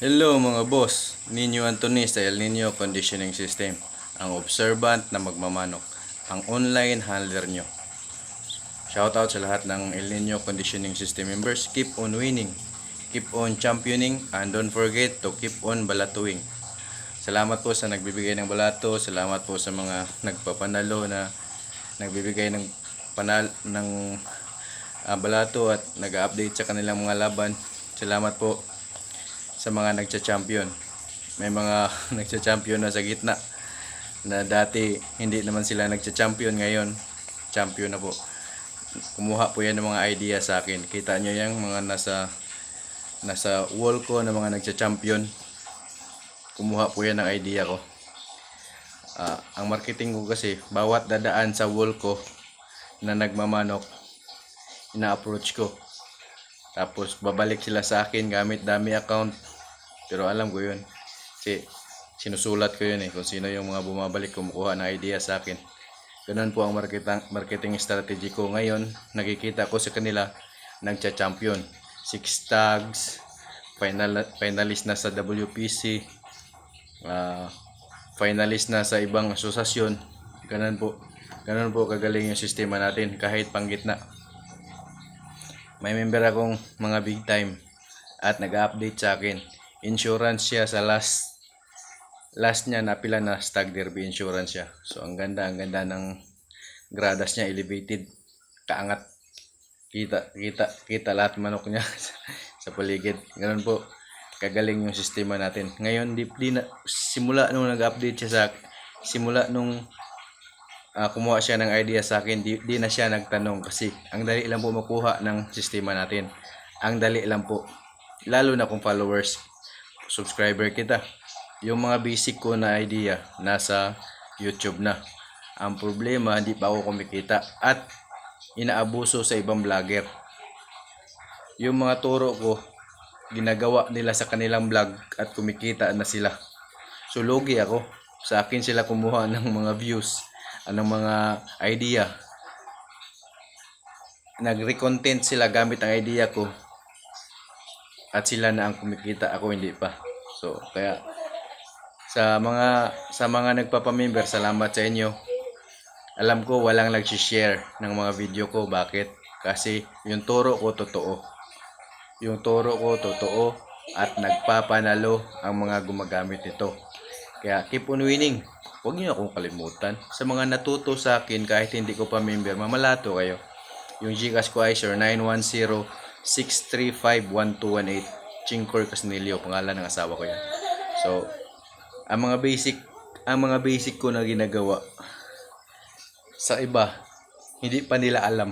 Hello mga boss, Nino Anthony sa El Nino Conditioning System, ang observant na magmamanok, ang online handler nyo. Shoutout sa lahat ng El Nino Conditioning System members. Keep on winning, keep on championing, and don't forget to keep on balatuing. Salamat po sa nagbibigay ng balato, salamat po sa mga nagpapanalo na nagbibigay ng balato at nag-update sa kanilang mga laban. Salamat po sa mga nagcha-champion. May mga nagcha-champion na sa gitna na dati hindi naman sila nagcha-champion, ngayon champion na po. Kumuha po yan ng mga idea sa akin. Kita nyo yung mga nasa wall ko na mga nagcha-champion. Kumuha po yan ng idea ko. Ang marketing ko kasi, bawat dadaan sa wall ko na nagmamanok, ina-approach ko. Tapos babalik sila sa akin gamit dummy account. Pero alam ko yun. Kasi sinusulat ko yun kung sino yung mga bumabalik kumukuha ng idea sa akin. Ganun po ang marketing strategy ko. Ngayon, nakikita ko sa kanila nagcha-champion. 6 tags, finalist na sa WPC, finalist na sa ibang asosasyon. Ganun po kagaling yung sistema natin kahit panggitna. May member akong mga big time at nag-update sa akin. Insurance siya sa last niya, napila na stag derby insurance siya. So ang ganda ng gradas niya, elevated, kaangat. Kita lahat manok niya sa paligid. Ganun po kagaling yung sistema natin. Ngayon di na simula nung nag-update siya simula nung kumuha siya ng idea sa akin, di na siya nagtanong kasi ang dali lang po makuha ng sistema natin. Ang dali lang po. Lalo na kung followers, subscriber kita. Yung mga basic ko na idea nasa YouTube na. Ang problema, hindi pa ako kumikita at inaabuso sa ibang vlogger. Yung mga turo ko, ginagawa nila sa kanilang vlog at kumikita na sila. So lugi ako. Sa akin sila kumuha ng mga views, anong mga idea. Nagre-content sila gamit ang idea ko. At sila na ang kumikita, ako hindi pa. So kaya sa mga nagpapamember, salamat sa inyo. Alam ko walang nag-share ng mga video ko. Bakit? Kasi yung turo ko totoo. Yung turo ko totoo at nagpapanalo ang mga gumagamit nito. Kaya keep on winning. Huwag niyo akong kalimutan. Sa mga natuto sa akin kahit hindi ko pa member, mamalato kayo. Yung Gcash ko ay 0910-635-1218. Chingkor Casnilio, pangalan ng asawa ko yan. So, ang mga basic ko na ginagawa sa iba, hindi pa nila alam.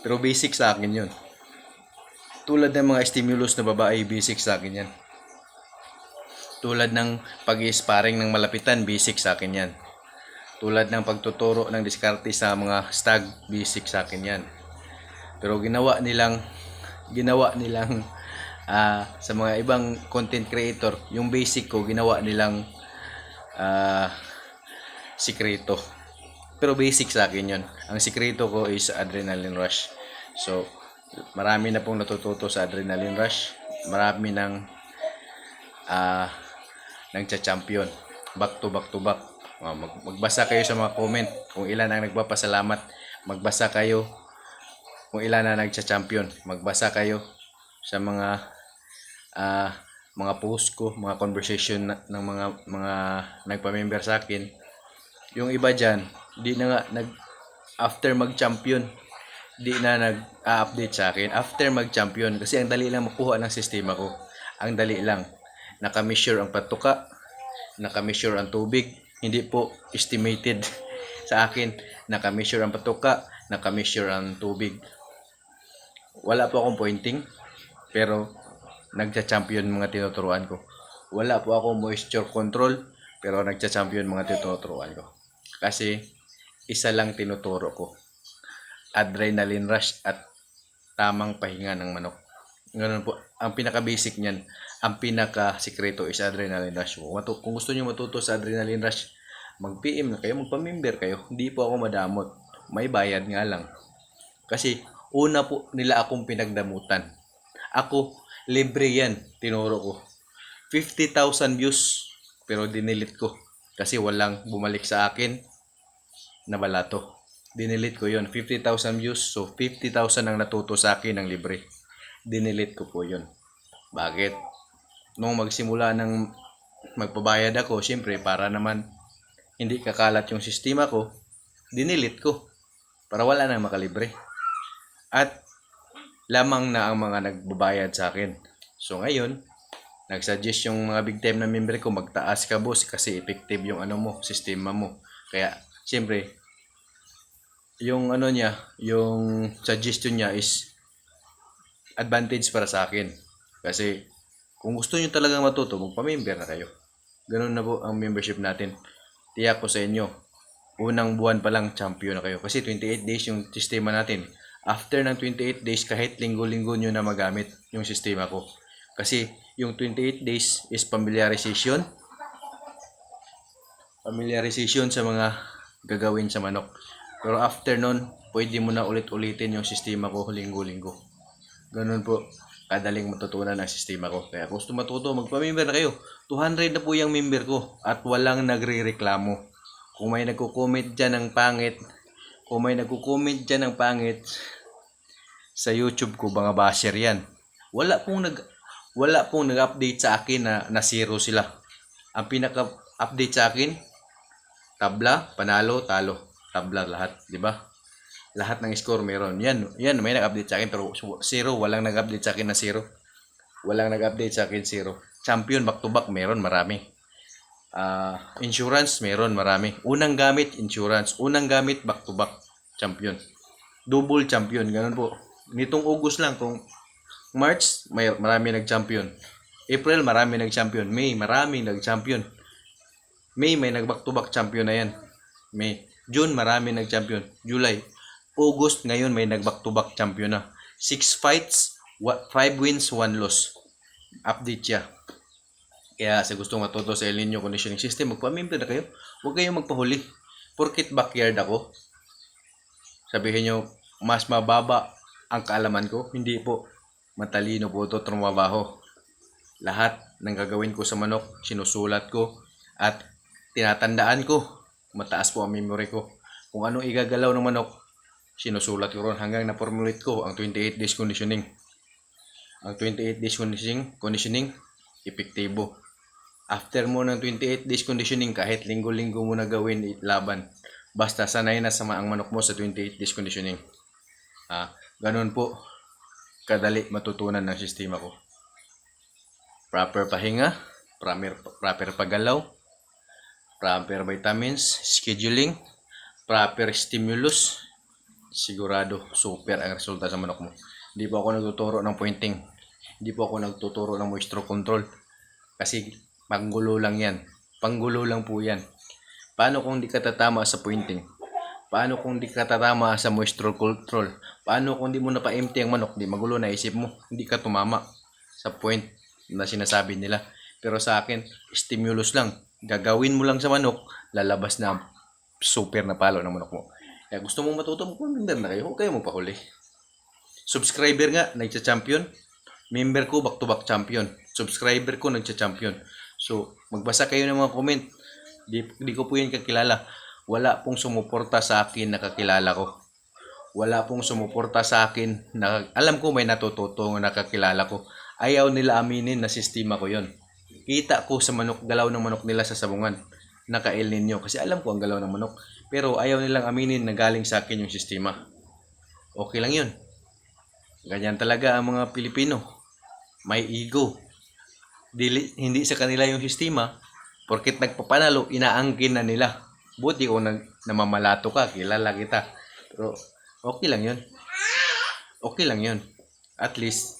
Pero basic sa akin yun. Tulad ng mga stimulus na babae, basic sa akin yan. Tulad ng pag-i-sparring ng malapitan, basic sa akin yan. Tulad ng pagtuturo ng diskarte sa mga stag, basic sa akin yan. Pero ginawa nilang sa mga ibang content creator, yung basic ko ginawa nilang sikreto. Pero basic sa akin yun. Ang sikreto ko is adrenaline rush. So, marami na pong natututo sa adrenaline rush. Marami nang nagcha-champion. Back to back. Magbasa kayo sa mga comment kung ilan ang nagpapasalamat. Magbasa kayo kung ilan na nagcha-champion. Magbasa kayo sa mga post ko, mga conversation ng mga nagpa-member sa akin. Yung iba diyan, di na nga after mag-champion, di na nag-update sa akin after mag-champion kasi ang dali lang makuha ng sistema ko. Ang dali lang. Naka-measure ang patuka, naka-measure ang tubig, hindi po estimated sa akin. Naka-measure ang patuka, naka-measure ang tubig. Wala po akong pointing, pero nagcha-champion mga tinuturuan ko. Wala po akong moisture control, pero nagcha-champion mga tinuturuan ko. Kasi isa lang tinuturo ko. Adrenaline rush at tamang pahinga ng manok. Ganun po. Ang pinaka-basic niyan, ang pinaka-sikreto is adrenaline rush. Kung gusto niyo matuto sa adrenaline rush, mag-PM na kayo, magpa-member kayo. Hindi po ako madamot. May bayad nga lang. Kasi una po nila akong pinagdamutan. Ako, libre yan, tinuro ko. 50,000 views. Pero dinilit ko. Kasi walang bumalik sa akin na balato. Dinilit ko yon 50,000 views. So, 50,000 ang natuto sa akin ng libre. Dinilit ko po yon. Bakit? Nung magsimula ng magpabayad ako, syempre, para naman hindi kakalat yung sistema ko, dinilit ko. Para wala nang makalibre. At lamang na ang mga nagbabayad sa akin. So, ngayon, nagsuggest yung mga big time na member ko, magtaas ka boss kasi effective yung ano mo, sistema mo. Kaya, siyempre, yung ano niya, yung suggestion niya is advantage para sa akin. Kasi, kung gusto niyo talagang matuto, magpa-member na kayo. Ganun na po ang membership natin. Tiyak ko sa inyo, unang buwan pa lang champion na kayo. Kasi 28 days yung sistema natin. After ng 28 days, kahit linggo-linggo nyo na magamit yung sistema ko. Kasi yung 28 days is familiarization. Familiarization sa mga gagawin sa manok. Pero after nun, pwede mo na ulit-ulitin yung sistema ko linggo-linggo. Ganun po, kadaling matutunan ang sistema ko. Kaya kung gusto matuto, magpa-member na kayo. 200 na po yung member ko at walang nagre-reklamo. Kung may nagko-comment dyan ng pangit, sa YouTube ko, mga basher yan. Wala pong nag-update sa akin na zero sila. Ang pinaka-update sa akin, tabla, panalo, talo. Tabla lahat, di ba? Lahat ng score meron. Yan, may nag-update sa akin pero zero, walang nag-update sa akin na zero. Walang nag-update sa akin zero. Champion back to back meron, marami. Insurance meron, marami. Unang gamit insurance, unang gamit back to back champion. Double champion, ganun po. Nitong August lang, kung March, marami nag-champion. April, marami nag-champion. May, marami nag-champion. May nag-back to back champion na yan. May. June, marami nag-champion. July. August, ngayon may nag-back to back champion na. 6 fights, 5 wins, 1 loss. Update siya. Kaya sa gusto matuto sa El Nino conditioning system, magpa-member na kayo. Huwag kayong magpahuli. Porkit backyard ako, sabihin nyo, mas mababa ang kaalaman ko. Hindi po. Matalino po ito trumabaho. Lahat ng gagawin ko sa manok, sinusulat ko at tinatandaan ko. Mataas po ang memory ko. Kung anong igagalaw ng manok, sinusulat ko ron hanggang na-formulate ko ang 28 days conditioning. Ang 28 days conditioning, epektibo. After mo ng 28 days conditioning, kahit linggo-linggo mo na gawin laban, basta sanay na sama ang manok mo sa 28 days conditioning. Ganun po, kadali matutunan ng sistema ko. Proper pahinga, proper paggalaw, proper vitamins, scheduling, proper stimulus, sigurado super ang resulta sa manok mo. Hindi po ako nagtuturo ng pointing. Hindi po ako nagtuturo ng moisture control. Kasi panggulo lang yan. Panggulo lang po yan. Paano kung di ka tatama sa pointing? Paano kung di ka tatama sa moisture control? Paano kung di mo napa-empty ang manok? Di magulo na isip mo. Hindi ka tumama sa point na sinasabi nila. Pero sa akin, stimulus lang. Gagawin mo lang sa manok, lalabas na super na palo ng manok mo. Kaya gusto mong matuto, mag-member na kayo. Huwag kayo magpahuli. Subscriber nga, nagcha-champion. Member ko, back-to-back champion. Subscriber ko, nagcha-champion. So, magbasa kayo ng mga comment. Di ko po yan kakilala. Wala pong sumuporta sa akin na kakilala ko. Wala pong sumuporta sa akin na alam ko may natututo na kakilala ko. Ayaw nila aminin na sistema ko yon. Kita ko sa manok, galaw ng manok nila sa sabungan. Naka-El Nino. Kasi alam ko ang galaw ng manok. Pero ayaw nilang aminin na galing sa akin yung sistema. Okay lang yun. Ganyan talaga ang mga Pilipino. May ego. Hindi sa kanila yung sistema. Porket nagpapanalo, inaangkin na nila. Buti kung namamalato ka, kilala kita. Pero okay lang yun. Okay lang yun. At least,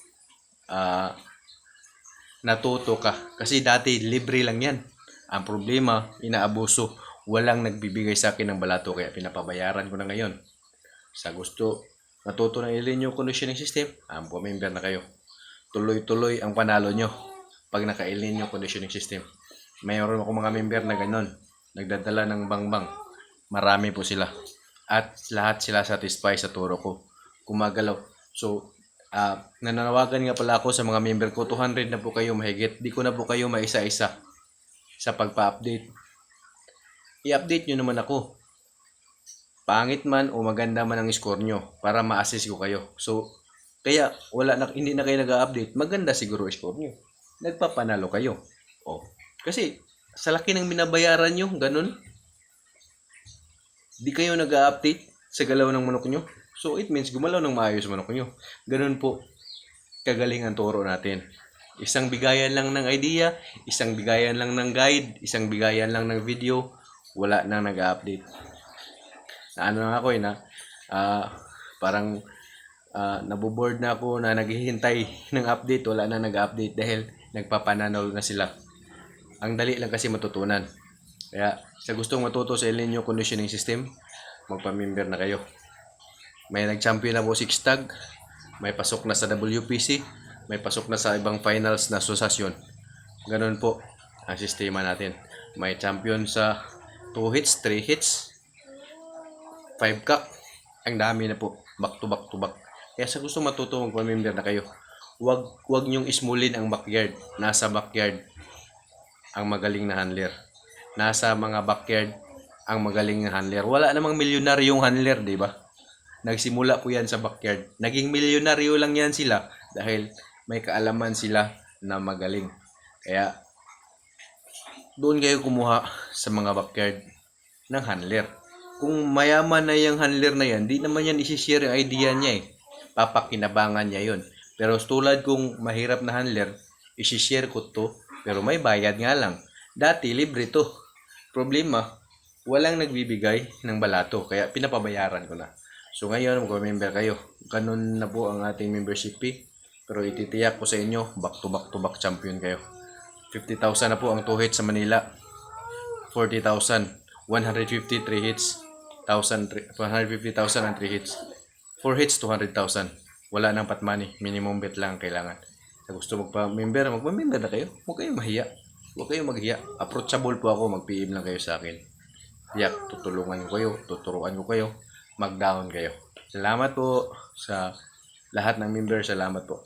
natuto ka. Kasi dati, libre lang yan. Ang problema, inaabuso. Walang nagbibigay sa akin ng balato, kaya pinapabayaran ko na ngayon. Sa gusto, natuto ng El Nino conditioning system, member na kayo. Tuloy-tuloy ang panalo nyo pag naka-El Nino conditioning system. Mayroon ako mga member na ganon. Nagdadala ng bangbang. Marami po sila. At lahat sila satisfied sa turo ko. Kumagalaw. So, Nananawagan nga pala ako sa mga member ko, 200 na po kayo mahigit. Di ko na po kayo maisa-isa sa pagpa-update. I-update nyo naman ako. Pangit man o maganda man ang score nyo para ma-assist ko kayo. So, kaya hindi na kayo nag-update. Maganda siguro score nyo. Nagpapanalo kayo. Oh. Kasi sa laki ng binabayaran nyo, ganun. Di kayo nag-update sa galaw ng manok nyo. So, it means gumalaw ng maayos manok nyo. Ganun po kagaling ang turo natin. Isang bigayan lang ng idea, isang bigayan lang ng guide, isang bigayan lang ng video, wala nang nag-update. Ano na ako parang naboboard na ako na naghihintay ng update, wala na nag-update dahil nagpapananaw na sila. Ang dali lang kasi matutunan. Kaya sa gustong matuto sa El Nino Conditioning System, magpa-member na kayo. May nag-champion na po 6 tag, may pasok na sa WPC, may pasok na sa ibang finals na asosasyon. Ganun po ang sistema natin. May champion sa 2 hits, 3 hits, 5 cup. Ang dami na po. Back to back to back. Kaya sa gusto matuto, magpa-member na kayo. Huwag nyong ismulin ang backyard. Nasa backyard ang magaling na handler. Nasa mga backyard ang magaling na handler. Wala namang milyonaryong handler, di ba? Nagsimula po yan sa backyard. Naging milyonaryo lang yan sila dahil may kaalaman sila na magaling. Kaya doon kayo kumuha sa mga backyard ng handler. Kung mayaman na yung handler na yan, di naman yan isi-share yung idea niya eh. Papakinabangan niya yun. Pero tulad kung mahirap na handler, isi-share ko to, pero may bayad nga lang. Dati, libre to. Problema, walang nagbibigay ng balato, kaya pinapabayaran ko na. So ngayon, mag-member kayo. Ganun na po ang ating membership fee. Pero ititiyak ko sa inyo, back to back champion kayo. 50,000 na po ang 2 hits sa Manila. 40,000. 153 hits. 150,000 ang 3 hits. 4 hits, 200,000. Wala nang pat money. Minimum bet lang ang kailangan. Sa gusto magpa-member na kayo. Huwag kayong mahiya. Huwag kayong maghiya. Approachable po ako. Mag-PM lang kayo sa akin. Tiyak, tutulungan ko kayo. Tuturuan ko kayo. Mag-down kayo. Salamat po sa lahat ng member. Salamat po.